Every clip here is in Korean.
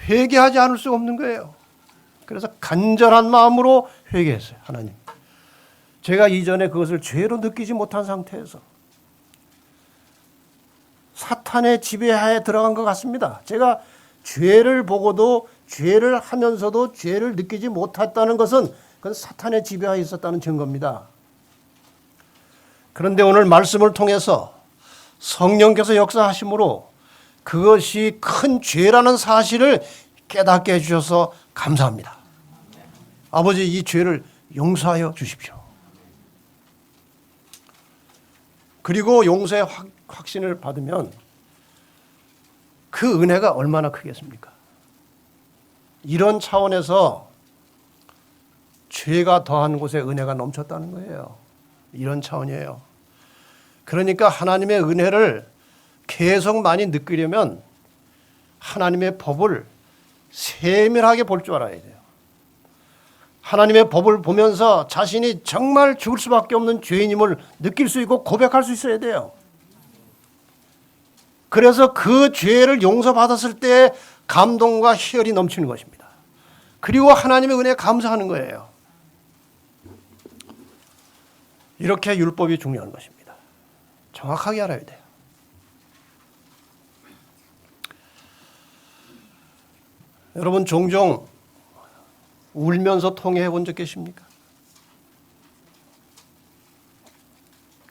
회개하지 않을 수가 없는 거예요. 그래서 간절한 마음으로 회개했어요. 하나님, 제가 이전에 그것을 죄로 느끼지 못한 상태에서 사탄의 지배하에 들어간 것 같습니다. 제가 죄를 보고도 죄를 하면서도 죄를 느끼지 못했다는 것은 그건 사탄의 지배하에 있었다는 증거입니다. 그런데 오늘 말씀을 통해서 성령께서 역사하심으로 그것이 큰 죄라는 사실을 깨닫게 해주셔서 감사합니다. 아버지, 이 죄를 용서하여 주십시오. 그리고 용서의 확신을 받으면 그 은혜가 얼마나 크겠습니까? 이런 차원에서 죄가 더한 곳에 은혜가 넘쳤다는 거예요. 이런 차원이에요. 그러니까 하나님의 은혜를 계속 많이 느끼려면 하나님의 법을 세밀하게 볼 줄 알아야 돼요. 하나님의 법을 보면서 자신이 정말 죽을 수밖에 없는 죄인임을 느낄 수 있고 고백할 수 있어야 돼요. 그래서 그 죄를 용서받았을 때 감동과 희열이 넘치는 것입니다. 그리고 하나님의 은혜에 감사하는 거예요. 이렇게 율법이 중요한 것입니다. 정확하게 알아야 돼요. 여러분, 종종 울면서 통회해 본 적 계십니까?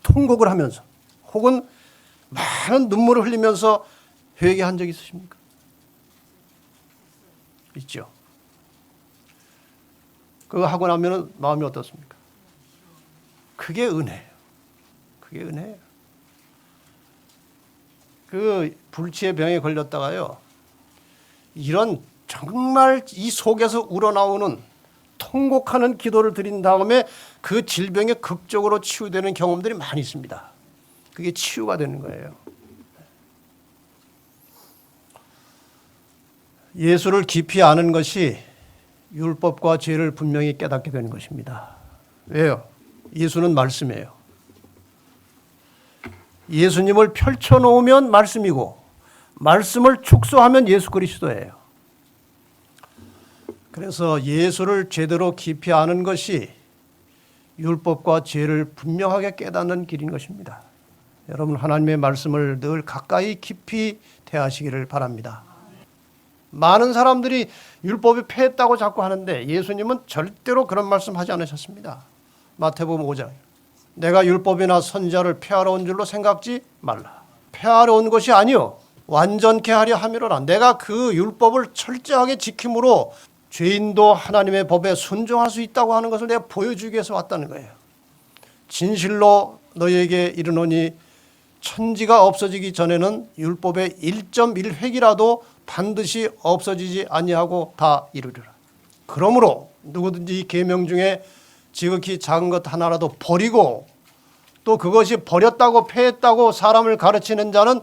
통곡을 하면서 혹은 많은 눈물을 흘리면서 회개한 적 있으십니까? 있죠. 그거 하고 나면 마음이 어떻습니까? 그게 은혜예요. 그게 은혜예요. 그 불치의 병에 걸렸다가요, 이런 정말 이 속에서 우러나오는 통곡하는 기도를 드린 다음에 그 질병이 극적으로 치유되는 경험들이 많이 있습니다. 그게 치유가 되는 거예요. 예수를 깊이 아는 것이 율법과 죄를 분명히 깨닫게 되는 것입니다. 왜요? 예수는 말씀이에요. 예수님을 펼쳐놓으면 말씀이고 말씀을 축소하면 예수 그리스도예요. 그래서 예수를 제대로 깊이 아는 것이 율법과 죄를 분명하게 깨닫는 길인 것입니다. 여러분, 하나님의 말씀을 늘 가까이 깊이 대하시기를 바랍니다. 많은 사람들이 율법이 폐했다고 자꾸 하는데 예수님은 절대로 그런 말씀하지 않으셨습니다. 마태복음 5장, 내가 율법이나 선지자를 폐하러 온 줄로 생각지 말라. 폐하러 온 것이 아니요 완전케 하려 함이로라. 내가 그 율법을 철저하게 지킴으로 죄인도 하나님의 법에 순종할 수 있다고 하는 것을 내가 보여주기 위해서 왔다는 거예요. 진실로 너희에게 이르노니 천지가 없어지기 전에는 율법의 1.1획이라도 반드시 없어지지 아니하고 다 이루리라. 그러므로 누구든지 이 계명 중에 지극히 작은 것 하나라도 버리고 또 그것이 버렸다고 폐했다고 사람을 가르치는 자는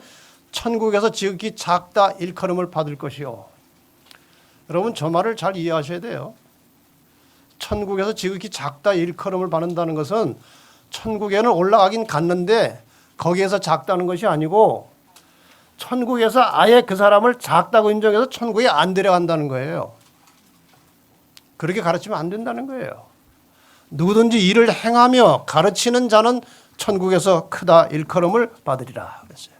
천국에서 지극히 작다 일컬음을 받을 것이요. 여러분, 저 말을 잘 이해하셔야 돼요. 천국에서 지극히 작다 일컬음을 받는다는 것은 천국에는 올라가긴 갔는데 거기에서 작다는 것이 아니고 천국에서 아예 그 사람을 작다고 인정해서 천국에 안 데려간다는 거예요. 그렇게 가르치면 안 된다는 거예요. 누구든지 이를 행하며 가르치는 자는 천국에서 크다 일컬음을 받으리라 그랬어요.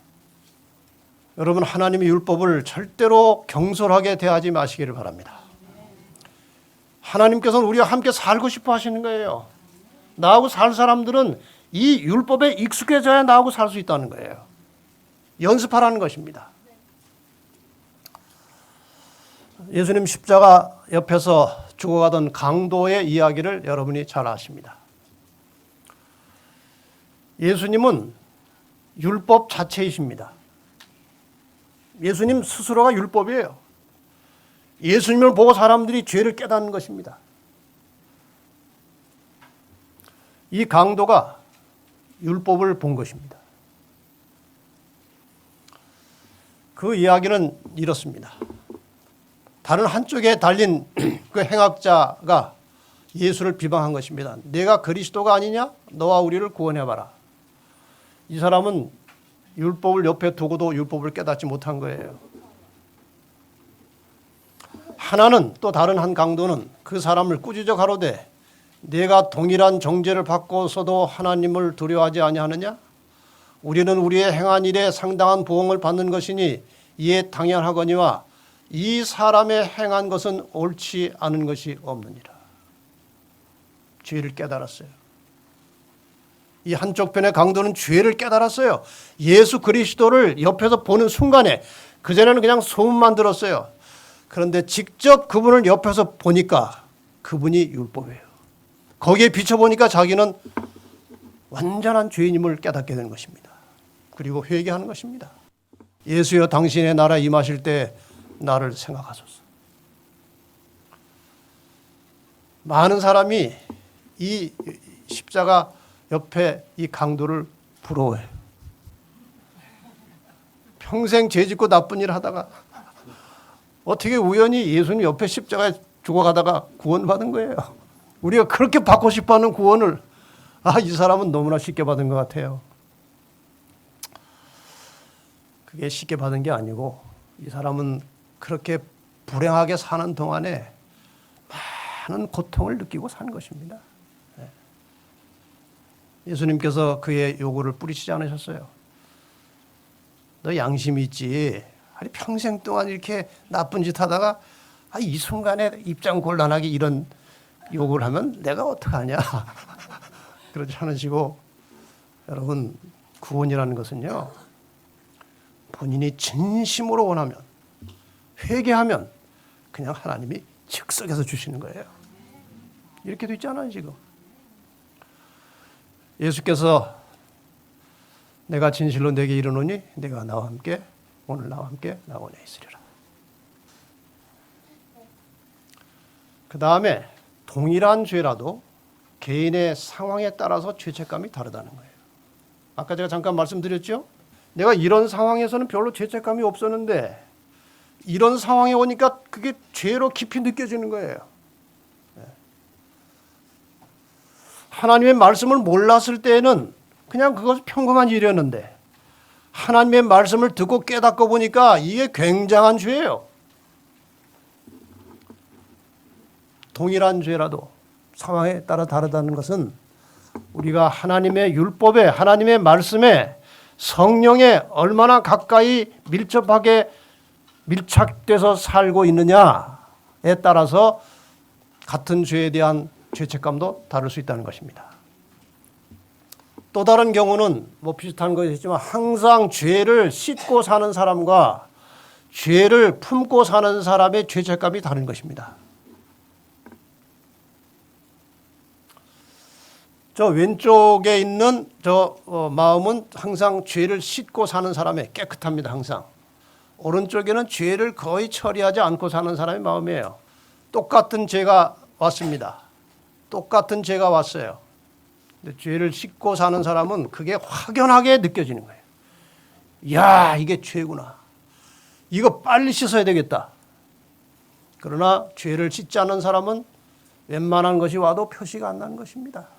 여러분, 하나님의 율법을 절대로 경솔하게 대하지 마시기를 바랍니다. 하나님께서는 우리와 함께 살고 싶어 하시는 거예요. 나하고 살 사람들은 이 율법에 익숙해져야 나하고 살 수 있다는 거예요. 연습하라는 것입니다. 예수님 십자가 옆에서 죽어가던 강도의 이야기를 여러분이 잘 아십니다. 예수님은 율법 자체이십니다. 예수님 스스로가 율법이에요. 예수님을 보고 사람들이 죄를 깨닫는 것입니다. 이 강도가 율법을 본 것입니다. 그 이야기는 이렇습니다. 다른 한쪽에 달린 그 행악자가 예수를 비방한 것입니다. 내가 그리스도가 아니냐? 너와 우리를 구원해봐라. 이 사람은 율법을 옆에 두고도 율법을 깨닫지 못한 거예요. 하나는 또 다른 한 강도는 그 사람을 꾸짖어 가로되 내가 동일한 정죄를 받고서도 하나님을 두려워하지 아니하느냐? 우리는 우리의 행한 일에 상당한 보응을 받는 것이니 이에 당연하거니와 이 사람의 행한 것은 옳지 않은 것이 없느니라. 죄를 깨달았어요. 이 한쪽 편의 강도는 죄를 깨달았어요. 예수 그리스도를 옆에서 보는 순간에, 그전에는 그냥 소문만 들었어요. 그런데 직접 그분을 옆에서 보니까 그분이 율법이에요. 거기에 비춰보니까 자기는 완전한 죄인임을 깨닫게 되는 것입니다. 그리고 회개하는 것입니다. 예수여 당신의 나라 임하실 때 나를 생각하소서. 많은 사람이 이 십자가 옆에 이 강도를 부러워해요. 평생 죄짓고 나쁜 일 하다가 어떻게 우연히 예수님 옆에 십자가에 죽어가다가 구원받은 거예요. 우리가 그렇게 받고 싶어하는 구원을 이 사람은 너무나 쉽게 받은 것 같아요. 그게 쉽게 받은 게 아니고 이 사람은 그렇게 불행하게 사는 동안에 많은 고통을 느끼고 산 것입니다. 예수님께서 그의 요구를 뿌리치지 않으셨어요. 너 양심이 있지. 아니 평생 동안 이렇게 나쁜 짓 하다가 이 순간에 입장 곤란하게 이런 요구를 하면 내가 어떡하냐. 그러지 않으시고, 여러분 구원이라는 것은요, 본인이 진심으로 원하면, 회개하면 그냥 하나님이 즉석에서 주시는 거예요. 이렇게 돼 있잖아요 지금. 예수께서 내가 진실로 내게 이르노니 내가 나와 함께 오늘 나와 함께 낙원에 있으리라. 그 다음에 동일한 죄라도 개인의 상황에 따라서 죄책감이 다르다는 거예요. 아까 제가 잠깐 말씀드렸죠? 내가 이런 상황에서는 별로 죄책감이 없었는데 이런 상황에 오니까 그게 죄로 깊이 느껴지는 거예요. 하나님의 말씀을 몰랐을 때에는 그냥 그것이 평범한 일이었는데 하나님의 말씀을 듣고 깨닫고 보니까 이게 굉장한 죄예요. 동일한 죄라도 상황에 따라 다르다는 것은 우리가 하나님의 율법에, 하나님의 말씀에, 성령에 얼마나 가까이 밀착돼서 살고 있느냐에 따라서 같은 죄에 대한 죄책감도 다를 수 있다는 것입니다. 또 다른 경우는 비슷한 것이지만 항상 죄를 씻고 사는 사람과 죄를 품고 사는 사람의 죄책감이 다른 것입니다. 저 왼쪽에 있는 마음은 항상 죄를 씻고 사는 사람의 깨끗합니다. 항상. 오른쪽에는 죄를 거의 처리하지 않고 사는 사람의 마음이에요. 똑같은 죄가 왔습니다. 똑같은 죄가 왔어요. 근데 죄를 씻고 사는 사람은 그게 확연하게 느껴지는 거예요. 야, 이게 죄구나. 이거 빨리 씻어야 되겠다. 그러나 죄를 씻지 않는 사람은 웬만한 것이 와도 표시가 안 나는 것입니다.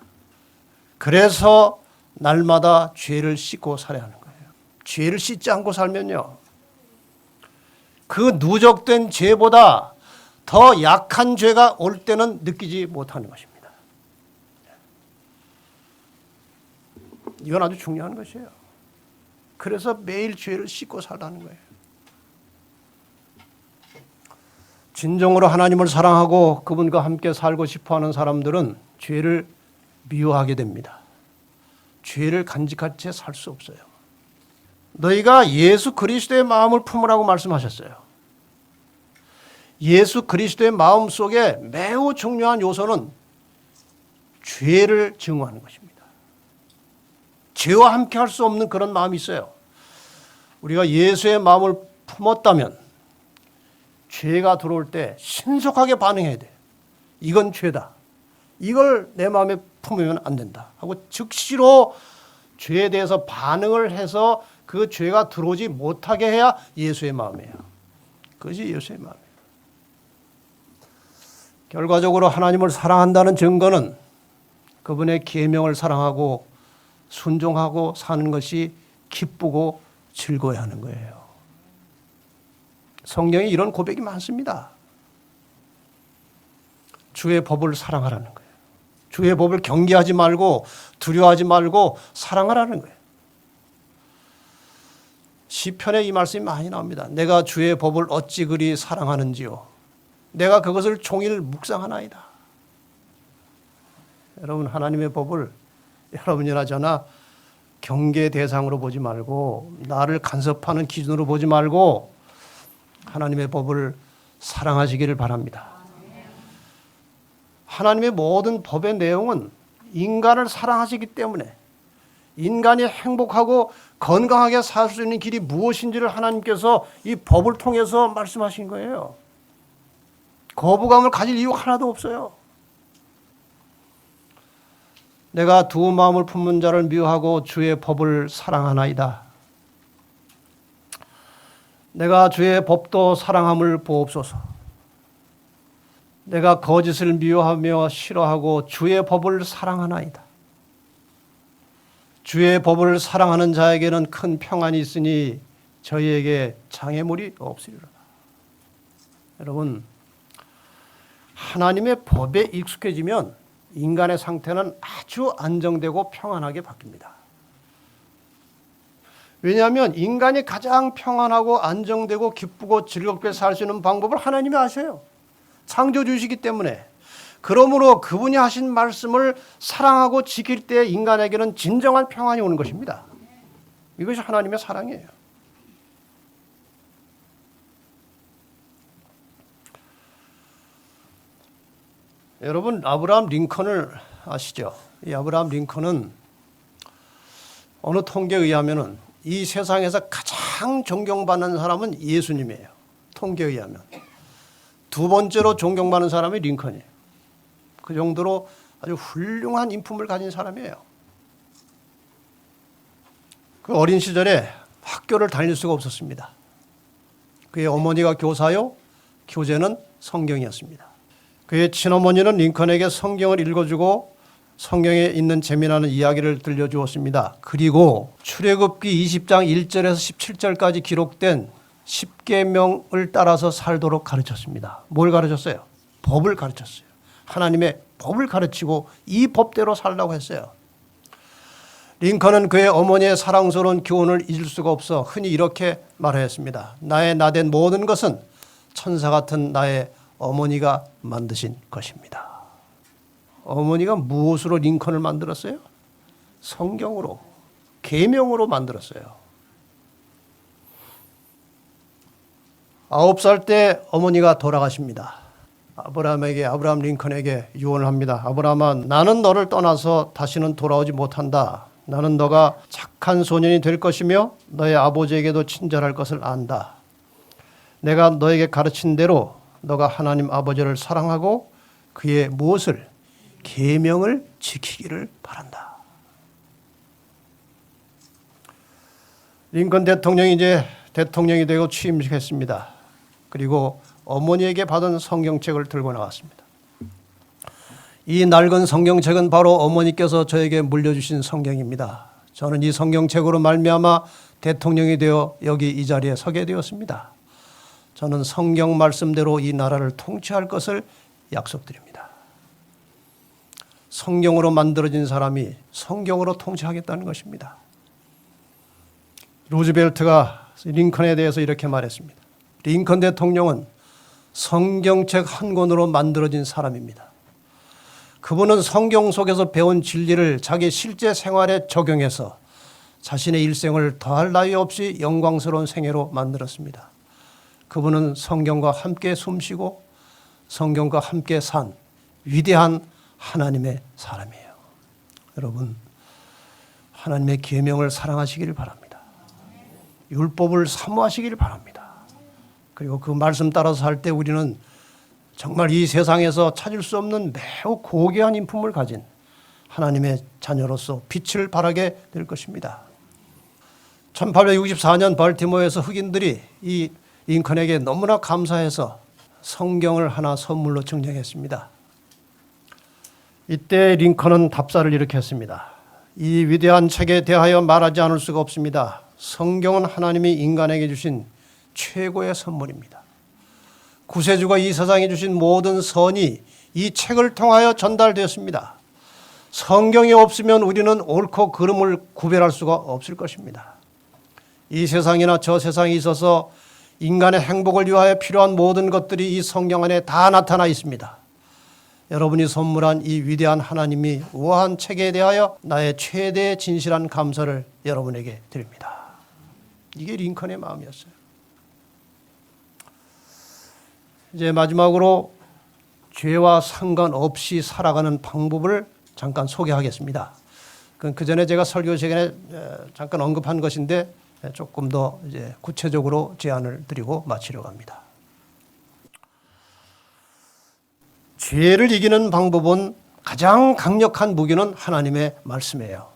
그래서 날마다 죄를 씻고 살아야 하는 거예요. 죄를 씻지 않고 살면요, 그 누적된 죄보다 더 약한 죄가 올 때는 느끼지 못하는 것입니다. 이건 아주 중요한 것이에요. 그래서 매일 죄를 씻고 살라는 거예요. 진정으로 하나님을 사랑하고 그분과 함께 살고 싶어하는 사람들은 죄를 미워하게 됩니다. 죄를 간직한 채 살 수 없어요. 너희가 예수 그리스도의 마음을 품으라고 말씀하셨어요. 예수 그리스도의 마음 속에 매우 중요한 요소는 죄를 증오하는 것입니다. 죄와 함께 할 수 없는 그런 마음이 있어요. 우리가 예수의 마음을 품었다면 죄가 들어올 때 신속하게 반응해야 돼. 이건 죄다. 이걸 내 마음에 품으면 안 된다 하고 즉시로 죄에 대해서 반응을 해서 그 죄가 들어오지 못하게 해야 예수의 마음이에요. 그것이 예수의 마음이에요. 결과적으로 하나님을 사랑한다는 증거는 그분의 계명을 사랑하고 순종하고 사는 것이 기쁘고 즐거워야 하는 거예요. 성경에 이런 고백이 많습니다. 주의 법을 사랑하라는 거예요. 주의 법을 경계하지 말고 두려워하지 말고 사랑하라는 거예요. 시편에 이 말씀이 많이 나옵니다. 내가 주의 법을 어찌 그리 사랑하는지요. 내가 그것을 종일 묵상하나이다. 여러분, 하나님의 법을 여러분이나 저나 경계 대상으로 보지 말고 나를 간섭하는 기준으로 보지 말고 하나님의 법을 사랑하시기를 바랍니다. 하나님의 모든 법의 내용은 인간을 사랑하시기 때문에 인간이 행복하고 건강하게 살 수 있는 길이 무엇인지를 하나님께서 이 법을 통해서 말씀하신 거예요. 거부감을 가질 이유 하나도 없어요. 내가 두 마음을 품는 자를 미워하고 주의 법을 사랑하나이다. 내가 주의 법도 사랑함을 보옵소서. 내가 거짓을 미워하며 싫어하고 주의 법을 사랑하나이다. 주의 법을 사랑하는 자에게는 큰 평안이 있으니 저희에게 장애물이 없으리로다. 여러분, 하나님의 법에 익숙해지면 인간의 상태는 아주 안정되고 평안하게 바뀝니다. 왜냐하면 인간이 가장 평안하고 안정되고 기쁘고 즐겁게 살 수 있는 방법을 하나님이 아셔요. 창조주시기 때문에. 그러므로 그분이 하신 말씀을 사랑하고 지킬 때 인간에게는 진정한 평안이 오는 것입니다. 이것이 하나님의 사랑이에요. 여러분, 아브라함 링컨을 아시죠? 이 아브라함 링컨은 어느 통계에 의하면은 이 세상에서 가장 존경받는 사람은 예수님이에요. 통계에 의하면. 두 번째로 존경받는 사람이 링컨이에요. 그 정도로 아주 훌륭한 인품을 가진 사람이에요. 그 어린 시절에 학교를 다닐 수가 없었습니다. 그의 어머니가 교사요, 교재는 성경이었습니다. 그의 친어머니는 링컨에게 성경을 읽어주고 성경에 있는 재미나는 이야기를 들려주었습니다. 그리고 출애굽기 20장 1절에서 17절까지 기록된 10계명을 따라서 살도록 가르쳤습니다. 뭘 가르쳤어요? 법을 가르쳤어요. 하나님의 법을 가르치고 이 법대로 살라고 했어요. 링컨은 그의 어머니의 사랑스러운 교훈을 잊을 수가 없어 흔히 이렇게 말하였습니다. 나의 나된 모든 것은 천사 같은 나의 어머니가 만드신 것입니다. 어머니가 무엇으로 링컨을 만들었어요? 성경으로, 계명으로 만들었어요. 9살 때 어머니가 돌아가십니다. 아브라함 링컨에게 유언을 합니다. 아브라함아, 나는 너를 떠나서 다시는 돌아오지 못한다. 나는 너가 착한 소년이 될 것이며 너의 아버지에게도 친절할 것을 안다. 내가 너에게 가르친 대로 너가 하나님 아버지를 사랑하고 그의 무엇을? 계명을 지키기를 바란다. 링컨 대통령이 이제 대통령이 되고 취임식했습니다. 그리고 어머니에게 받은 성경책을 들고 나왔습니다. 이 낡은 성경책은 바로 어머니께서 저에게 물려주신 성경입니다. 저는 이 성경책으로 말미암아 대통령이 되어 여기 이 자리에 서게 되었습니다. 저는 성경 말씀대로 이 나라를 통치할 것을 약속드립니다. 성경으로 만들어진 사람이 성경으로 통치하겠다는 것입니다. 루즈벨트가 링컨에 대해서 이렇게 말했습니다. 링컨 대통령은 성경책 한 권으로 만들어진 사람입니다. 그분은 성경 속에서 배운 진리를 자기 실제 생활에 적용해서 자신의 일생을 더할 나위 없이 영광스러운 생애로 만들었습니다. 그분은 성경과 함께 숨쉬고 성경과 함께 산 위대한 하나님의 사람이에요. 여러분, 하나님의 계명을 사랑하시기를 바랍니다. 율법을 사모하시기를 바랍니다. 그리고 그 말씀 따라서 살 때 우리는 정말 이 세상에서 찾을 수 없는 매우 고귀한 인품을 가진 하나님의 자녀로서 빛을 발하게 될 것입니다. 1864년 발티모어에서 흑인들이 이 링컨에게 너무나 감사해서 성경을 하나 선물로 증정했습니다. 이때 링컨은 답사를 이렇게 했습니다. 이 위대한 책에 대하여 말하지 않을 수가 없습니다. 성경은 하나님이 인간에게 주신 최고의 선물입니다. 구세주가 이 세상에 주신 모든 선이 이 책을 통하여 전달되었습니다. 성경이 없으면 우리는 옳고 그름을 구별할 수가 없을 것입니다. 이 세상이나 저 세상에 있어서 인간의 행복을 위하여 필요한 모든 것들이 이 성경 안에 다 나타나 있습니다. 여러분이 선물한 이 위대한 하나님이 우아한 책에 대하여 나의 최대 진실한 감사를 여러분에게 드립니다. 이게 링컨의 마음이었어요. 이제 마지막으로 죄와 상관없이 살아가는 방법을 잠깐 소개하겠습니다. 그 전에 제가 설교 시간에 잠깐 언급한 것인데 조금 더 이제 구체적으로 제안을 드리고 마치려고 합니다. 죄를 이기는 방법은 가장 강력한 무기는 하나님의 말씀이에요.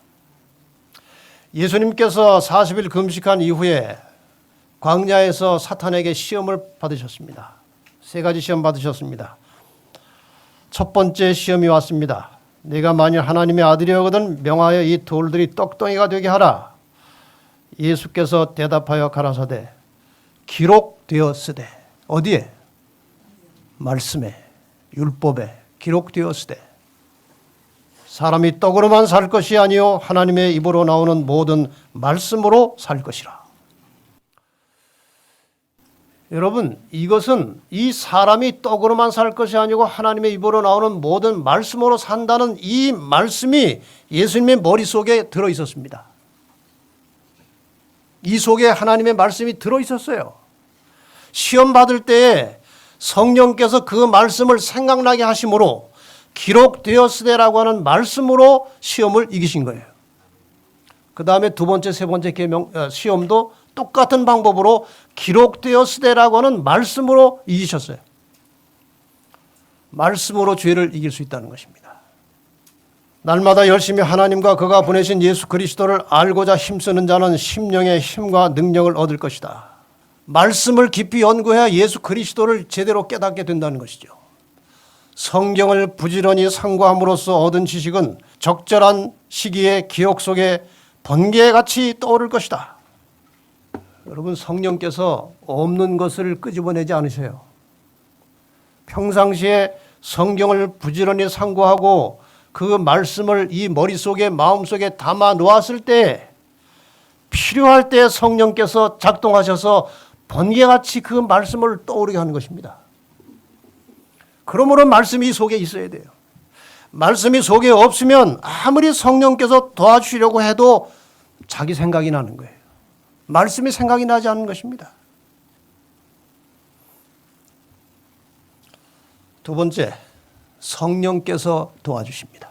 예수님께서 40일 금식한 이후에 광야에서 사탄에게 시험을 받으셨습니다. 3가지 시험 받으셨습니다. 첫 번째 시험이 왔습니다. 내가 만일 하나님의 아들이거든 명하여 이 돌들이 떡덩이가 되게 하라. 예수께서 대답하여 가라사대 기록되었으되, 어디에? 말씀에, 율법에 기록되었으되 사람이 떡으로만 살 것이 아니요 하나님의 입으로 나오는 모든 말씀으로 살 것이라. 여러분, 이것은 이 사람이 떡으로만 살 것이 아니고 하나님의 입으로 나오는 모든 말씀으로 산다는 이 말씀이 예수님의 머릿속에 들어있었습니다. 이 속에 하나님의 말씀이 들어있었어요. 시험 받을 때에 성령께서 그 말씀을 생각나게 하심으로 기록되었으되라고 하는 말씀으로 시험을 이기신 거예요. 그 다음에 두 번째, 세 번째 시험도 똑같은 방법으로 기록되었으되라고 하는 말씀으로 이기셨어요. 말씀으로 죄를 이길 수 있다는 것입니다. 날마다 열심히 하나님과 그가 보내신 예수 그리스도를 알고자 힘쓰는 자는 심령의 힘과 능력을 얻을 것이다. 말씀을 깊이 연구해야 예수 그리스도를 제대로 깨닫게 된다는 것이죠. 성경을 부지런히 상고함으로써 얻은 지식은 적절한 시기에 기억 속에 번개같이 떠오를 것이다. 여러분, 성령께서 없는 것을 끄집어내지 않으셔요. 평상시에 성경을 부지런히 상고하고 그 말씀을 이 머릿속에 마음속에 담아 놓았을 때 필요할 때 성령께서 작동하셔서 번개같이 그 말씀을 떠오르게 하는 것입니다. 그러므로 말씀이 속에 있어야 돼요. 말씀이 속에 없으면 아무리 성령께서 도와주시려고 해도 자기 생각이 나는 거예요. 말씀이 생각이 나지 않는 것입니다. 두 번째, 성령께서 도와주십니다.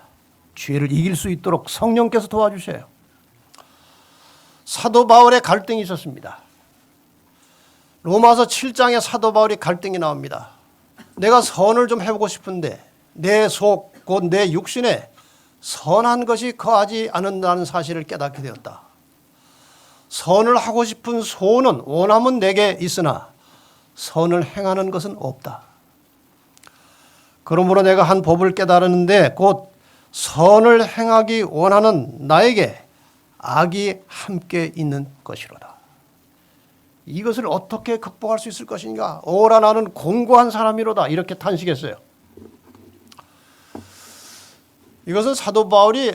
죄를 이길 수 있도록 성령께서 도와주셔요. 사도 바울의 갈등이 있었습니다. 로마서 7장에 사도 바울이 갈등이 나옵니다. 내가 선을 좀 해보고 싶은데 내 속, 곧 내 육신에 선한 것이 거하지 않는다는 사실을 깨닫게 되었다. 선을 하고 싶은 소원은, 원함은 내게 있으나 선을 행하는 것은 없다. 그러므로 내가 한 법을 깨달았는데 곧 선을 행하기 원하는 나에게 악이 함께 있는 것이로다. 이것을 어떻게 극복할 수 있을 것인가? 오라 나는 공고한 사람이로다. 이렇게 탄식했어요. 이것은 사도 바울이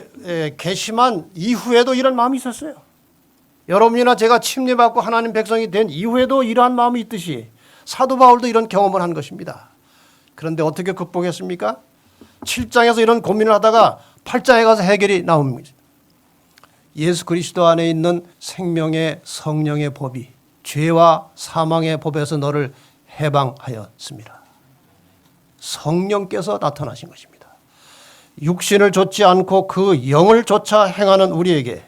괘씸한 이후에도 이런 마음이 있었어요. 여러분이나 제가 침례받고 하나님 백성이 된 이후에도 이러한 마음이 있듯이 사도 바울도 이런 경험을 한 것입니다. 그런데 어떻게 극복했습니까? 7장에서 이런 고민을 하다가 8장에 가서 해결이 나옵니다. 예수 그리스도 안에 있는 생명의 성령의 법이 죄와 사망의 법에서 너를 해방하였습니다. 성령께서 나타나신 것입니다. 육신을 좇지 않고 그 영을 좇아 행하는 우리에게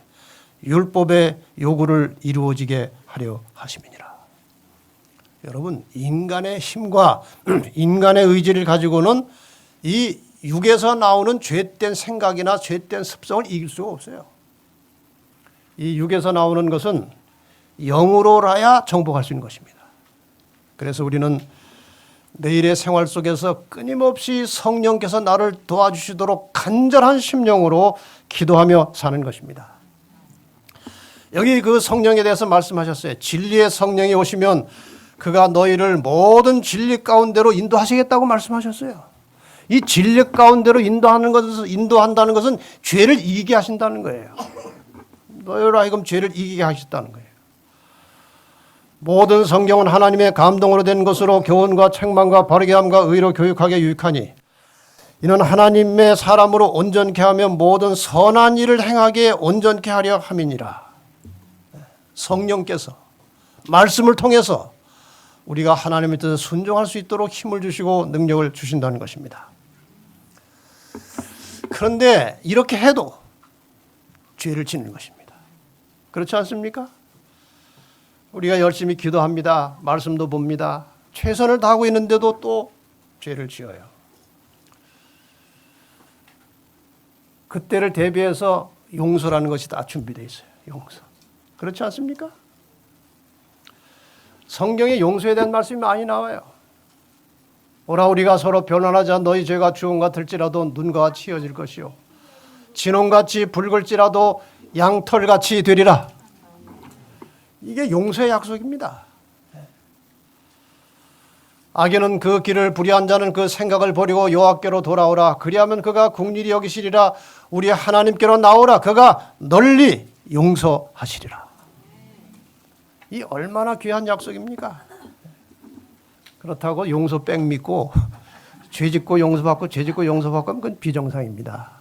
율법의 요구를 이루어지게 하려 하심이니라. 여러분, 인간의 힘과 인간의 의지를 가지고는 이 육에서 나오는 죄된 생각이나 죄된 습성을 이길 수가 없어요. 이 육에서 나오는 것은 영으로라야 정복할 수 있는 것입니다. 그래서 우리는 내일의 생활 속에서 끊임없이 성령께서 나를 도와주시도록 간절한 심령으로 기도하며 사는 것입니다. 여기 그 성령에 대해서 말씀하셨어요. 진리의 성령이 오시면 그가 너희를 모든 진리 가운데로 인도하시겠다고 말씀하셨어요. 이 진리 가운데로 인도한다는 것은 죄를 이기게 하신다는 거예요. 너희로 하여금 죄를 이기게 하셨다는 거예요. 모든 성경은 하나님의 감동으로 된 것으로 교훈과 책망과 바르게 함과 의로 교육하게 유익하니 이는 하나님의 사람으로 온전케 하며 모든 선한 일을 행하게 온전케 하려 함이니라. 성령께서 말씀을 통해서 우리가 하나님의 뜻에 순종할 수 있도록 힘을 주시고 능력을 주신다는 것입니다. 그런데 이렇게 해도 죄를 짓는 것입니다. 그렇지 않습니까? 우리가 열심히 기도합니다. 말씀도 봅니다. 최선을 다하고 있는데도 또 죄를 지어요. 그때를 대비해서 용서라는 것이 다 준비되어 있어요. 용서. 그렇지 않습니까? 성경에 용서에 대한 말씀이 많이 나와요. 오라 우리가 서로 변론하자. 너희 죄가 주홍 같을지라도 눈과 같이 이어질 것이요 진홍같이 붉을지라도 양털같이 되리라. 이게 용서의 약속입니다. 악인은 그 길을 불의한 자는 그 생각을 버리고 여호와께로 돌아오라. 그리하면 그가 긍휼히 여기시리라. 우리 하나님께로 나오라. 그가 널리 용서하시리라. 이 얼마나 귀한 약속입니까? 그렇다고 용서 백 믿고 죄 짓고 용서받고 죄 짓고 용서받고 하면 그건 비정상입니다.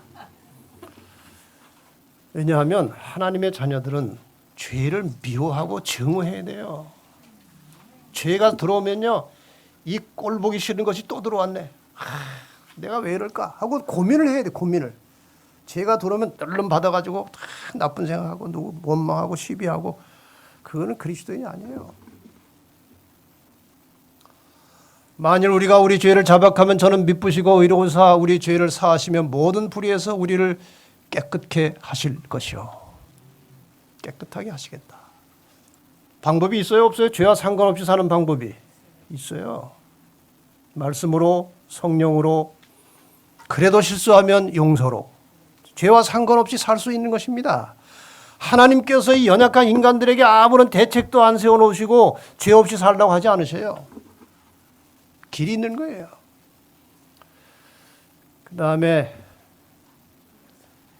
왜냐하면 하나님의 자녀들은 죄를 미워하고 증오해야 돼요. 죄가 들어오면요, 이 꼴 보기 싫은 것이 또 들어왔네. 내가 왜 이럴까 하고 고민을 해야 돼. 고민을. 죄가 들어오면 얼른 받아가지고 나쁜 생각하고 누구 원망하고 시비하고, 그거는 그리스도인이 아니에요. 만일 우리가 우리 죄를 자백하면 저는 미쁘시고 의로우사 우리 죄를 사하시며 모든 불의에서 우리를 깨끗게 하실 것이요. 깨끗하게 하시겠다. 방법이 있어요, 없어요? 죄와 상관없이 사는 방법이 있어요. 말씀으로, 성령으로, 그래도 실수하면 용서로, 죄와 상관없이 살 수 있는 것입니다. 하나님께서 이 연약한 인간들에게 아무런 대책도 안 세워놓으시고 죄 없이 살라고 하지 않으셔요. 길이 있는 거예요. 그 다음에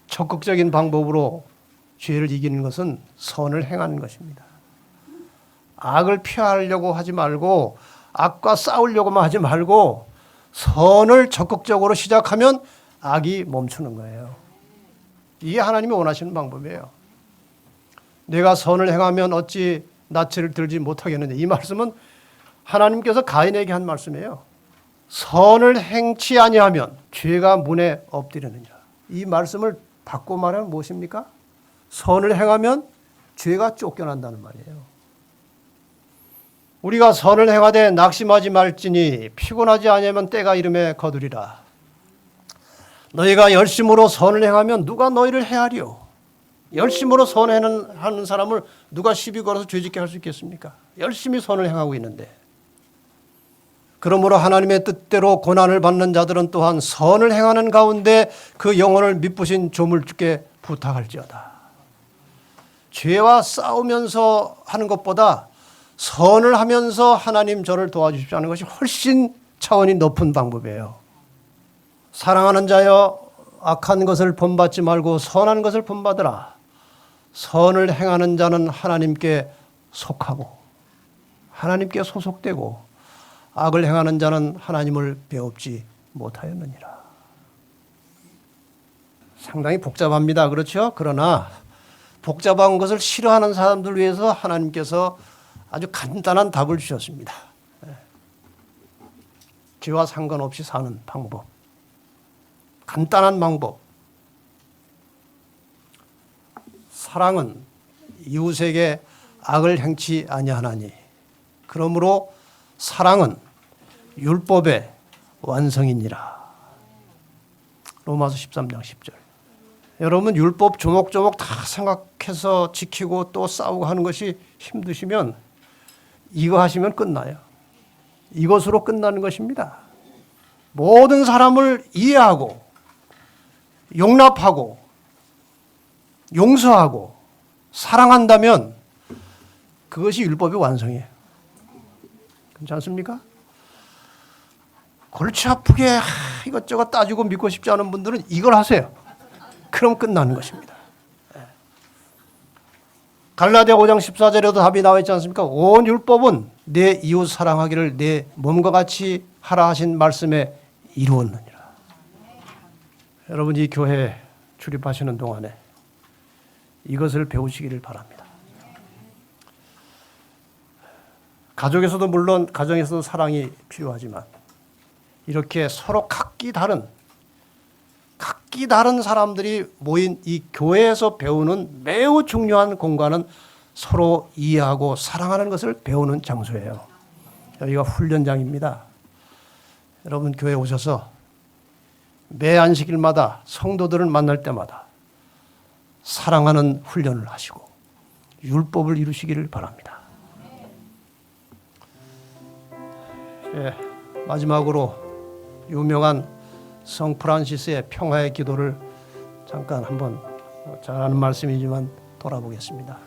적극적인 방법으로 죄를 이기는 것은 선을 행하는 것입니다. 악을 피하려고 하지 말고 악과 싸우려고만 하지 말고 선을 적극적으로 시작하면 악이 멈추는 거예요. 이게 하나님이 원하시는 방법이에요. 내가 선을 행하면 어찌 낯을 들지 못하겠느냐. 이 말씀은 하나님께서 가인에게 한 말씀이에요. 선을 행치 아니하면 죄가 문에 엎드리느니라. 이 말씀을 바꿔 말하면 무엇입니까? 선을 행하면 죄가 쫓겨난다는 말이에요. 우리가 선을 행하되 낙심하지 말지니 피곤하지 아니하면 때가 이름에 거두리라. 너희가 열심으로 선을 행하면 누가 너희를 헤아리요? 열심으로 선하는 사람을 누가 시비 걸어서 죄짓게 할 수 있겠습니까? 열심히 선을 행하고 있는데. 그러므로 하나님의 뜻대로 고난을 받는 자들은 또한 선을 행하는 가운데 그 영혼을 미쁘신 조물주께 부탁할지어다. 죄와 싸우면서 하는 것보다 선을 하면서 하나님 저를 도와주십시오 하는 것이 훨씬 차원이 높은 방법이에요. 사랑하는 자여, 악한 것을 본받지 말고 선한 것을 본받으라. 선을 행하는 자는 하나님께 속하고 하나님께 소속되고 악을 행하는 자는 하나님을 배웁지 못하였느니라. 상당히 복잡합니다. 그렇죠? 그러나 복잡한 것을 싫어하는 사람들 위해서 하나님께서 아주 간단한 답을 주셨습니다. 죄와 상관없이 사는 방법. 간단한 방법. 사랑은 이웃에게 악을 행치 아니하나니 그러므로 사랑은 율법의 완성이니라. 로마서 13장 10절. 여러분 율법 조목조목 다 생각해서 지키고 또 싸우고 하는 것이 힘드시면 이거 하시면 끝나요. 이것으로 끝나는 것입니다. 모든 사람을 이해하고 용납하고 용서하고 사랑한다면 그것이 율법의 완성이에요. 그렇지 않습니까? 골치 아프게 이것저것 따지고 믿고 싶지 않은 분들은 이걸 하세요. 그럼 끝나는 것입니다. 갈라디아 5장 14절에도 답이 나와 있지 않습니까? 온 율법은 내 이웃 사랑하기를 내 몸과 같이 하라 하신 말씀에 이루었느니라. 여러분, 이 교회에 출입하시는 동안에 이것을 배우시기를 바랍니다. 가족에서도 물론 가정에서도 사랑이 필요하지만 이렇게 서로 각기 다른 사람들이 모인 이 교회에서 배우는 매우 중요한 공간은 서로 이해하고 사랑하는 것을 배우는 장소예요. 여기가 훈련장입니다. 여러분, 교회에 오셔서 매 안식일마다 성도들을 만날 때마다 사랑하는 훈련을 하시고 율법을 이루시기를 바랍니다. 마지막으로 유명한 성 프란시스의 평화의 기도를 잠깐 한번 잘 아는 말씀이지만 돌아보겠습니다.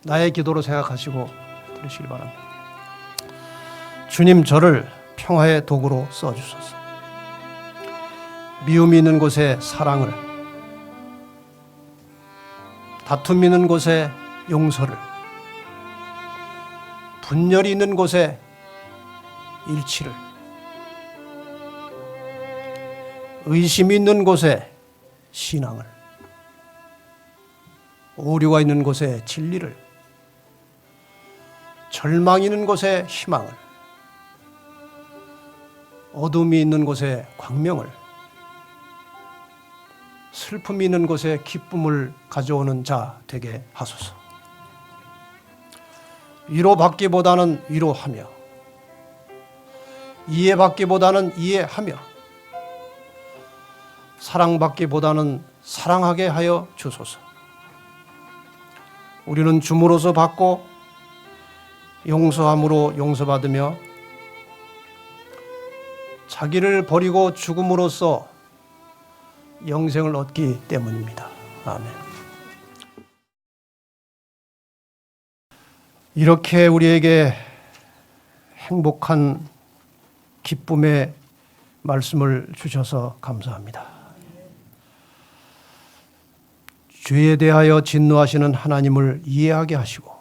나의 기도로 생각하시고 들으시기 바랍니다. 주님, 저를 평화의 도구로 써주소서. 미움이 있는 곳에 사랑을, 다툼이 있는 곳에 용서를, 분열이 있는 곳에 일치를, 의심이 있는 곳에 신앙을, 오류가 있는 곳에 진리를, 절망이 있는 곳에 희망을, 어둠이 있는 곳에 광명을, 슬픔이 있는 곳에 기쁨을 가져오는 자 되게 하소서. 위로받기보다는 위로하며, 이해받기보다는 이해하며, 사랑받기보다는 사랑하게 하여 주소서. 우리는 줌으로써 받고 용서함으로 용서받으며 자기를 버리고 죽음으로써 영생을 얻기 때문입니다. 아멘. 이렇게 우리에게 행복한 기쁨의 말씀을 주셔서 감사합니다. 죄에 대하여 진노하시는 하나님을 이해하게 하시고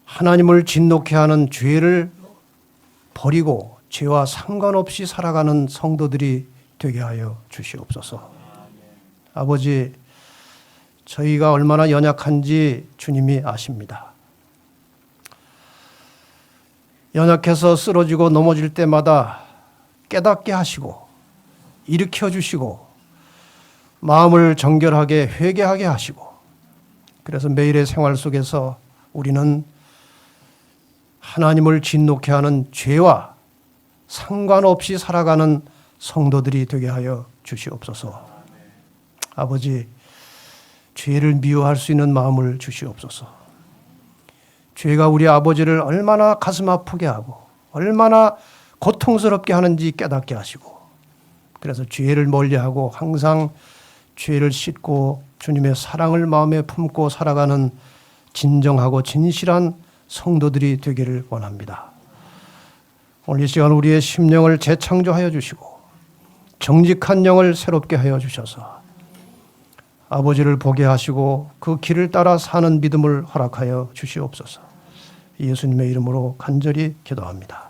하나님을 진노케 하는 죄를 버리고 죄와 상관없이 살아가는 성도들이 되게 하여 주시옵소서. 아버지, 저희가 얼마나 연약한지 주님이 아십니다. 연약해서 쓰러지고 넘어질 때마다 깨닫게 하시고 일으켜 주시고 마음을 정결하게 회개하게 하시고, 그래서 매일의 생활 속에서 우리는 하나님을 진노케 하는 죄와 상관없이 살아가는 성도들이 되게 하여 주시옵소서. 아버지, 죄를 미워할 수 있는 마음을 주시옵소서. 죄가 우리 아버지를 얼마나 가슴 아프게 하고 얼마나 고통스럽게 하는지 깨닫게 하시고, 그래서 죄를 멀리하고 항상 죄를 씻고 주님의 사랑을 마음에 품고 살아가는 진정하고 진실한 성도들이 되기를 원합니다. 오늘 이 시간 우리의 심령을 재창조하여 주시고 정직한 영을 새롭게 하여 주셔서 아버지를 보게 하시고 그 길을 따라 사는 믿음을 허락하여 주시옵소서. 예수님의 이름으로 간절히 기도합니다.